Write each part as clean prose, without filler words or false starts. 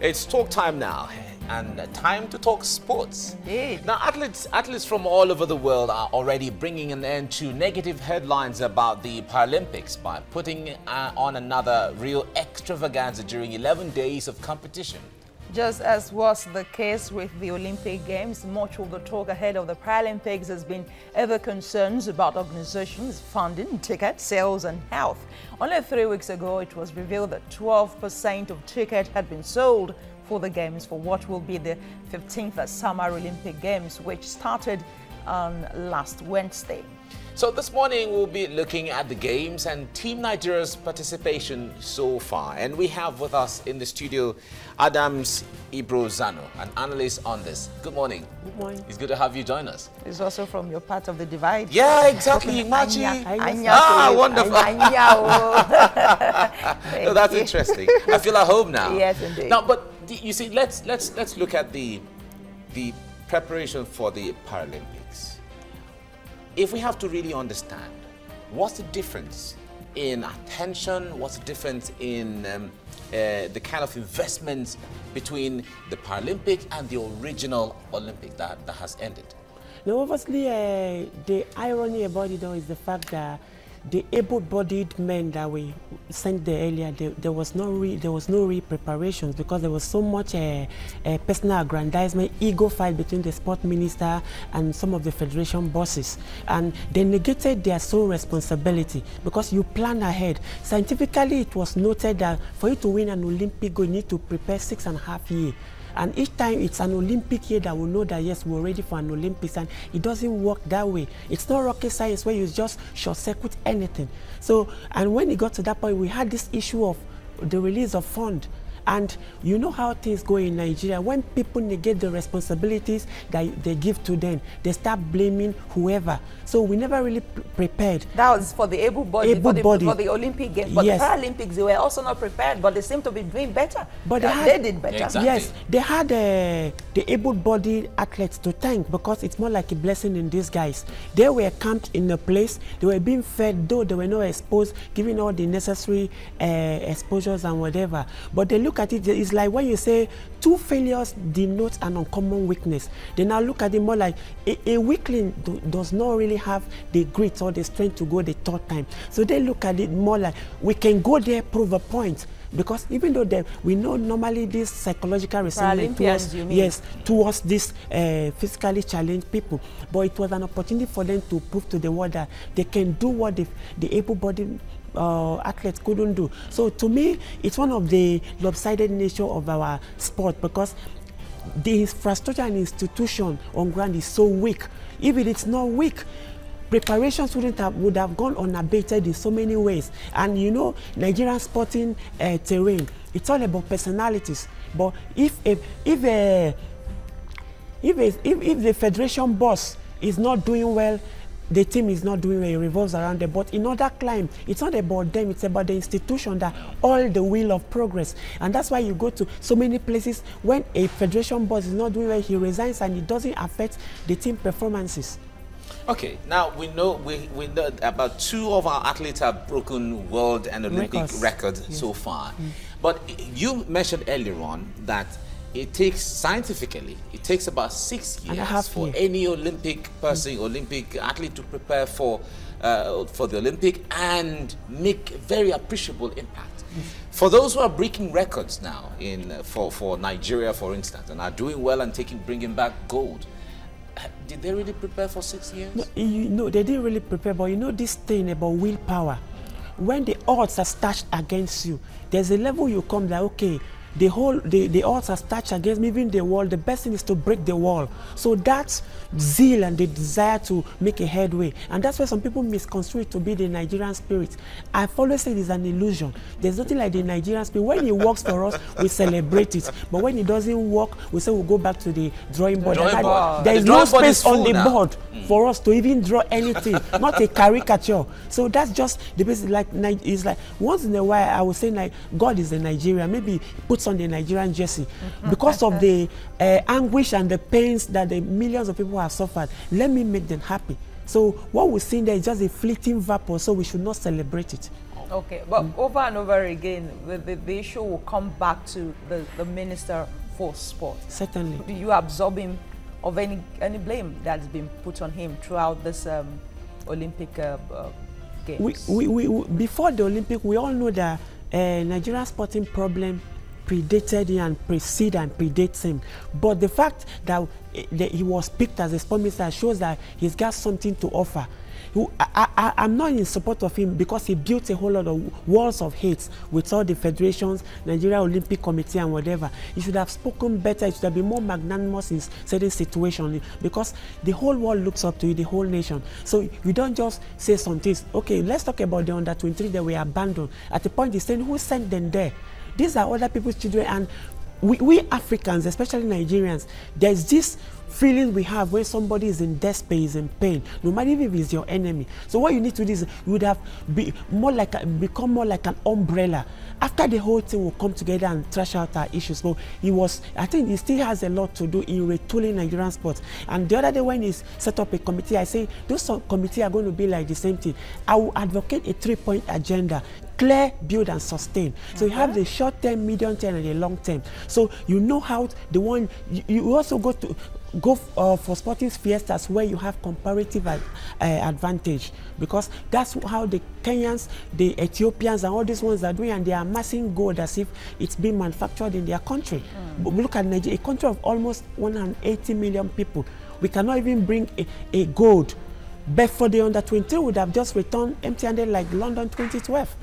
It's talk time now, and time to talk sports. Indeed. Now, athletes from all over the world are already bringing an end to negative headlines about the Paralympics by putting on another real extravaganza during 11 days of competition. Just as was the case with the Olympic Games, much of the talk ahead of the Paralympics has been ever concerns about organizations, funding, ticket sales and health. Only 3 weeks ago, it was revealed that 12% of tickets had been sold for the Games for what will be the 15th Summer Olympic Games, which started on last Wednesday. So this morning we'll be looking at the Games and Team Nigeria's participation so far. And we have with us in the studio Adams Ibrozano, an analyst on this. Good morning. Good morning. It's good to have you join us. It's also from your part of the divide. Yeah, exactly. Machi. Wonderful. No, that's interesting. I feel at home now. Yes, indeed. Now, but you see, let's look at the preparation for the Paralympics. If we have to really understand, what's the difference in attention, what's the difference in the kind of investments between the Paralympic and the original Olympic that has ended? Now, obviously, the irony about it though is the fact that the able-bodied men that we sent there earlier, there was no real preparations because there was so much personal aggrandizement, ego fight between the sport minister and some of the federation bosses, and they negated their sole responsibility because you plan ahead. Scientifically, it was noted that for you to win an Olympic gold, you need to prepare 6.5 years. And each time it's an Olympic year that will know that yes, we're ready for an Olympics, and it doesn't work that way. It's not rocket science where you just short-circuit anything. So, and when it got to that point, we had this issue of the release of fund. And you know how things go in Nigeria. When people negate the responsibilities that they give to them, they start blaming whoever. So we never really prepared. That was for the able-bodied, for the Olympic Games. But yes, the Paralympics, they were also not prepared, but they seem to be doing better. But they did better. Exactly. Yes, they had the able-bodied athletes to thank because it's more like a blessing in disguise. They were camped in a place, they were being fed, though they were not exposed, given all the necessary exposures and whatever. But they look at it, it's like when you say 2 failures denote an uncommon weakness. They now look at it more like a weakling does not really have the grit or the strength to go the 3rd time. So they look at it more like we can go there, prove a point. Because even though we know normally this psychological resentment towards this physically challenged people, but it was an opportunity for them to prove to the world that they can do what the able-bodied athletes couldn't do. So to me, it's one of the lopsided nature of our sport because the infrastructure and institution on ground is so weak. If it's not weak, preparations would have gone unabated in so many ways. And you know, Nigerian sporting terrain, it's all about personalities. But if the federation boss is not doing well, the team is not doing well, it revolves around them. But in other climb, it's not about them, it's about the institution that all the wheel of progress. And that's why you go to so many places when a federation boss is not doing well, he resigns and it doesn't affect the team performances. Okay, now we know about 2 of our athletes have broken world and Olympic records so far. But you mentioned earlier on that it takes, scientifically, it takes about 6 years for any Olympic person, Olympic athlete to prepare for the Olympic and make very appreciable impact. For those who are breaking records now for Nigeria, for instance, and are doing well and bringing back gold, did they really prepare for 6 years? No, they didn't really prepare, but you know this thing about willpower. When the odds are stacked against you, there's a level you come that, okay, the odds are stacked against me, even the wall. The best thing is to break the wall. So that's zeal and the desire to make a headway. And that's why some people misconstrue it to be the Nigerian spirit. I've always said it's an illusion. There's nothing like the Nigerian spirit. When it works for us, we celebrate it. But when it doesn't work, we say we'll go back to the drawing board. There is no space on the board for us to even draw anything, not a caricature. So that's just the basic. It's like once in a while I would say like God is a Nigerian. Maybe puts on the Nigerian jersey because of the anguish and the pains that the millions of people have suffered. Let me make them happy. So what we're seeing there is just a fleeting vapor, so we should not celebrate it. Okay, but over and over again, the issue will come back to the Minister for Sport. Certainly. Do you absorb him of any blame that's been put on him throughout this Olympic Games? Before the Olympic, we all know that Nigerian sporting problem predated him and predates him. But the fact that he was picked as a sport minister shows that he's got something to offer. I'm not in support of him because he built a whole lot of walls of hate with all the federations, Nigeria Olympic Committee and whatever. He should have spoken better. He should have been more magnanimous in certain situations because the whole world looks up to you, the whole nation. So you don't just say some things. Okay, let's talk about the under-23 that were abandoned. At the point he's saying, who sent them there? These are other people's children, and we Africans, especially Nigerians, there's this feeling we have when somebody is in despair, is in pain, no matter if it's your enemy. So what you need to do is you would have become more like an umbrella. After the whole thing will come together and trash out our issues. So I think he still has a lot to do in retooling Nigerian sports. And the other day when he set up a committee, I say those committees are going to be like the same thing. I will advocate a 3-point agenda. Clear, build, and sustain. So you have the short term, medium term, and the long term. So you know how you also go for sporting fiestas where you have comparative advantage, because that's how the Kenyans, the Ethiopians, and all these ones are doing, and they are amassing gold as if it's being manufactured in their country. But look at Nigeria, a country of almost 180 million people. We cannot even bring a gold. But for the under-20 would have just returned empty-handed like London 2012.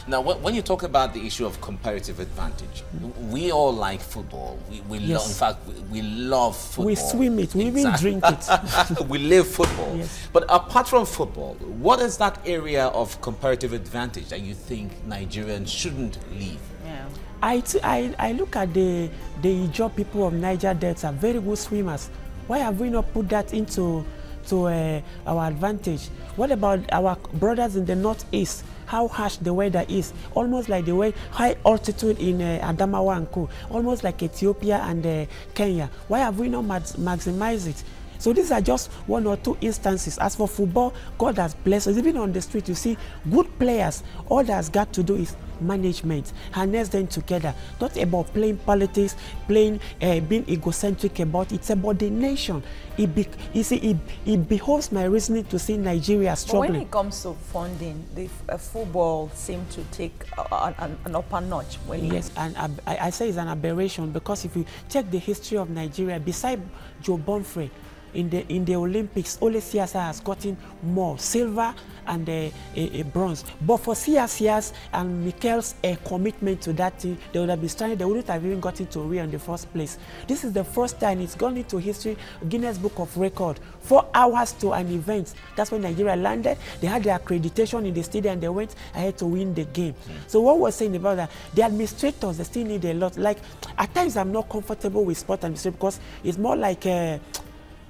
Now, when you talk about the issue of comparative advantage, we all like football. In fact, we love football. We swim it. We even drink it. We live football. Yes. But apart from football, what is that area of comparative advantage that you think Nigerians shouldn't leave? Yeah. I look at the Ijaw people of Niger Delta, very good swimmers. Why have we not put that into our advantage? What about our brothers in the northeast? How harsh the weather is, almost like the way high altitude in Adamawa and Co, almost like Ethiopia and Kenya. Why have we not maximized it? So these are just 1 or 2 instances. As for football, God has blessed us. Even on the street, you see good players. All that's got to do is management, harness them together. Not about playing politics, being egocentric about it. It's about the nation. It behoves my reasoning to see Nigeria struggling. But when it comes to funding, the football seems to take an upper notch. Yes, and I say it's an aberration, because if you check the history of Nigeria, beside Joe Bonfrey, in the Olympics, only CSI has gotten more silver and a bronze. But for CSI's and Mikel's commitment to that thing, they would have been stranded. They wouldn't have even gotten to Rio in the first place. This is the first time it's gone into history, Guinness Book of Record. 4 hours to an event. That's when Nigeria landed. They had their accreditation in the stadium and they went ahead to win the game. So what we're saying about that, the administrators, they still need a lot. Like, at times I'm not comfortable with sport administration because it's more like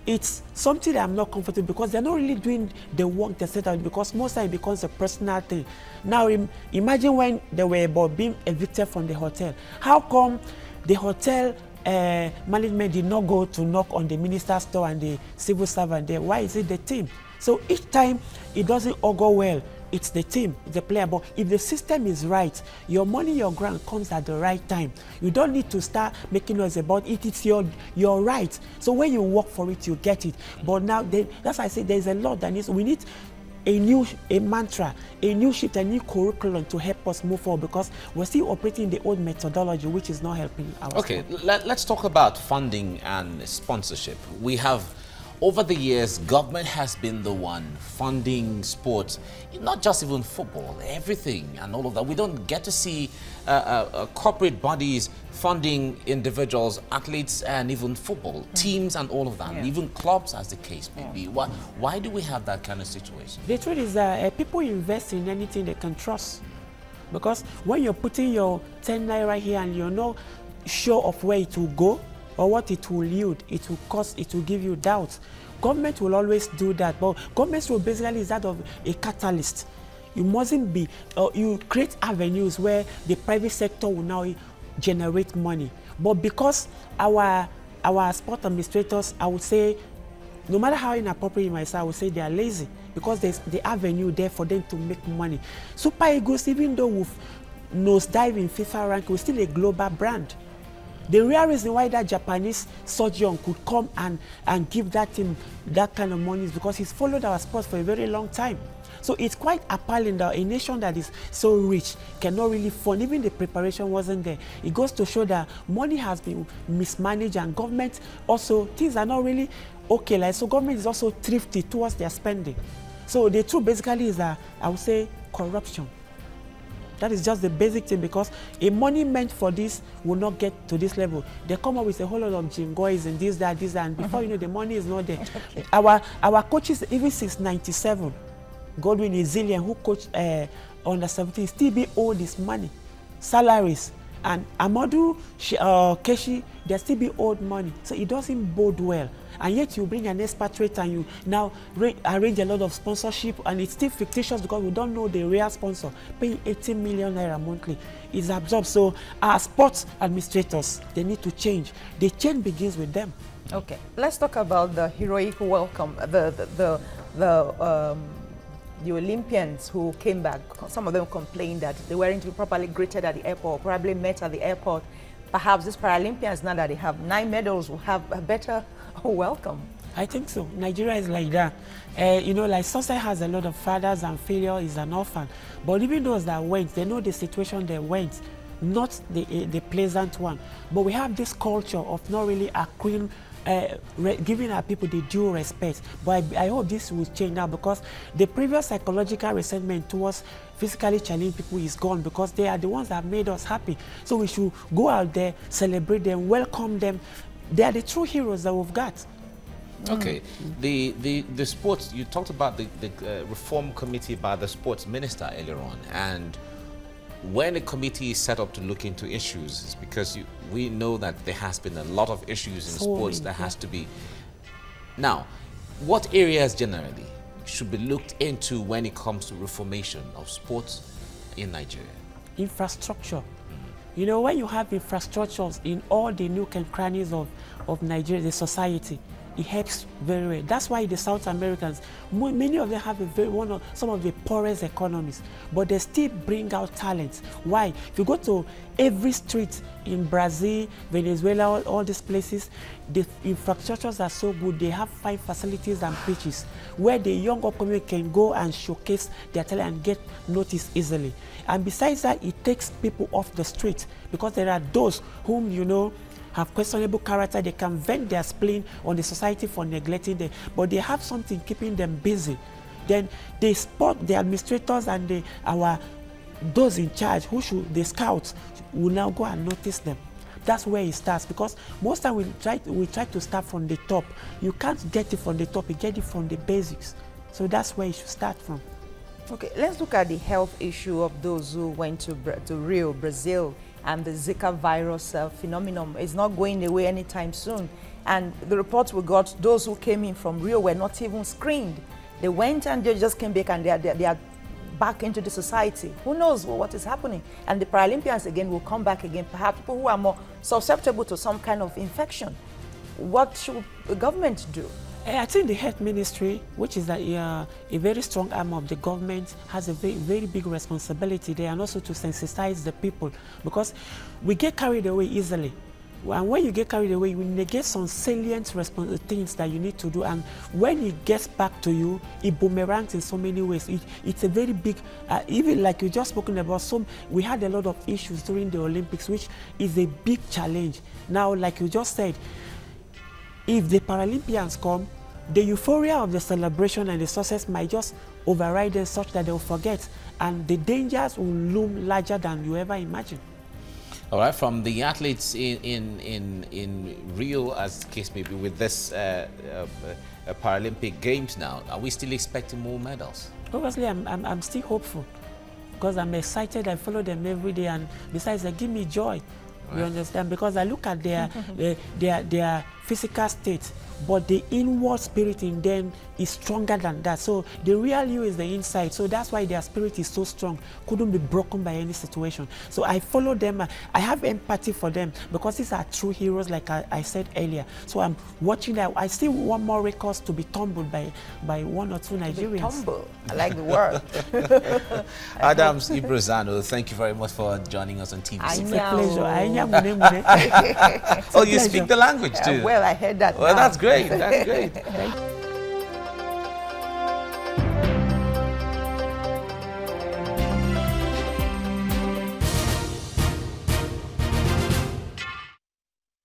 it's something that I'm not comfortable, because they're not really doing the work they set out, because most time it becomes a personal thing. Now imagine when they were about being evicted from the hotel. How come the hotel management did not go to knock on the minister's door and the civil servant there? Why is it the team? So each time it doesn't all go well, it's the team, it's the player. But if the system is right, your money, your grant comes at the right time. You don't need to start making noise about it. It's your right. So when you work for it, you get it. But now, that's why I say there's a lot that we need a mantra, a new shift, a new curriculum to help us move forward, because we're still operating the old methodology, which is not helping our sport. Let's talk about funding and sponsorship. We have, over the years, government has been the one funding sports, not just even football, everything and all of that. We don't get to see corporate bodies funding individuals, athletes, and even football, teams and all of that, even clubs as the case may be. Why do we have that kind of situation? The truth is that people invest in anything they can trust. Because when you're putting your 10 naira here and you're not sure of where it will go, or what it will yield, it will cost, it will give you doubts. Government will always do that, but government's role basically is that of a catalyst. You mustn't be, you create avenues where the private sector will now generate money. But because our sport administrators, I would say, no matter how inappropriate you might say, I would say they are lazy because there's the avenue there for them to make money. Super Eagles, even though we've nosedive in FIFA rank, we're still a global brand. The real reason why that Japanese surgeon could come and give that team that kind of money is because he's followed our sport for a very long time. So it's quite appalling that a nation that is so rich cannot really fund. Even the preparation wasn't there. It goes to show that money has been mismanaged, and government also, things are not really okay. Like, so government is also thrifty towards their spending. So the truth basically is that, I would say, corruption. That is just the basic thing, because a money meant for this will not get to this level. They come up with a whole lot of jingois and this, that, and before you know, the money is not there. Our coaches, even since '97, Godwin Izilian, who coached under 17, still be owed this money, salaries. And Amadou Keshi, they still be owed money. So it doesn't bode well. And yet you bring an expatriate and you now arrange a lot of sponsorship, and it's still fictitious because we don't know the real sponsor. Paying 18 million naira monthly is absurd. So our sports administrators, they need to change. The change begins with them. Okay, let's talk about the heroic welcome, the Olympians who came back. Some of them complained that they weren't properly greeted at the airport, probably met at the airport. Perhaps these Paralympians, now that they have 9 medals, will have a better welcome. I think so. Nigeria is like that. You know, like Sussex has a lot of fathers and failure is an orphan. But even those that went, they know the situation they went, not the pleasant one. But we have this culture of not really accruing, giving our people the due respect. But I hope this will change now, because the previous psychological resentment towards physically challenged people is gone, because they are the ones that have made us happy. So we should go out there, celebrate them, welcome them. They are the true heroes that we've got. Okay, the sports, you talked about the reform committee by the sports minister earlier on, and when a committee is set up to look into issues, it's because we know that there has been a lot of issues in sports that has to be. Now, what areas generally should be looked into when it comes to reformation of sports in Nigeria? Infrastructure. You know, when you have infrastructures in all the nook and crannies of Nigeria, the society, it helps very well. That's why the South Americans, many of them have some of the poorest economies, but they still bring out talents. Why? If you go to every street in Brazil, Venezuela, all these places, the infrastructures are so good. They have fine facilities and pitches where the young upcoming can go and showcase their talent and get noticed easily. And besides that, it takes people off the street, because there are those whom, you know, have questionable character. They can vent their spleen on the society for neglecting them, but they have something keeping them busy. Then they spot the administrators and those in charge, the scouts, will now go and notice them. That's where it starts, because most time we try to start from the top. You can't get it from the top, you get it from the basics. So that's where you should start from. Okay, let's look at the health issue of those who went to Rio, Brazil, and the Zika virus phenomenon is not going away anytime soon. And the reports we got, those who came in from Rio were not even screened. They went and they just came back, and they are back into the society. Who knows what is happening? And the Paralympians again will come back again, perhaps people who are more susceptible to some kind of infection. What should the government do? I think the health ministry, which is a very strong arm of the government, has a very big responsibility there, and also to sensitize the people, because we get carried away easily. And when you get carried away, you negate some salient things that you need to do, and when it gets back to you, it boomerangs in so many ways. It's a very big, even like you just spoken about, we had a lot of issues during the Olympics, which is a big challenge. Now, like you just said, if the Paralympians come, the euphoria of the celebration and the success might just override them, such that they'll forget, and the dangers will loom larger than you ever imagined. All right, from the athletes in Rio, as the case may be, with this Paralympic Games now, are we still expecting more medals? Obviously, I'm still hopeful, because I'm excited. I follow them every day, and besides, they give me joy. Right. You understand? Because I look at their physical state. but the inward spirit in them is stronger than that. So the real you is the inside. So that's why their spirit is so strong, couldn't be broken by any situation. So I follow them. I have empathy for them because these are true heroes, like I said earlier. So I'm watching that. I still want more records to be tumbled by 1 or 2 Nigerians. Tumble. I like the word. Adams Ibrozano, thank you very much for joining us on TV. It's a pleasure. Oh, you speak the language too? Well, I heard that. Well, that's great. That's great.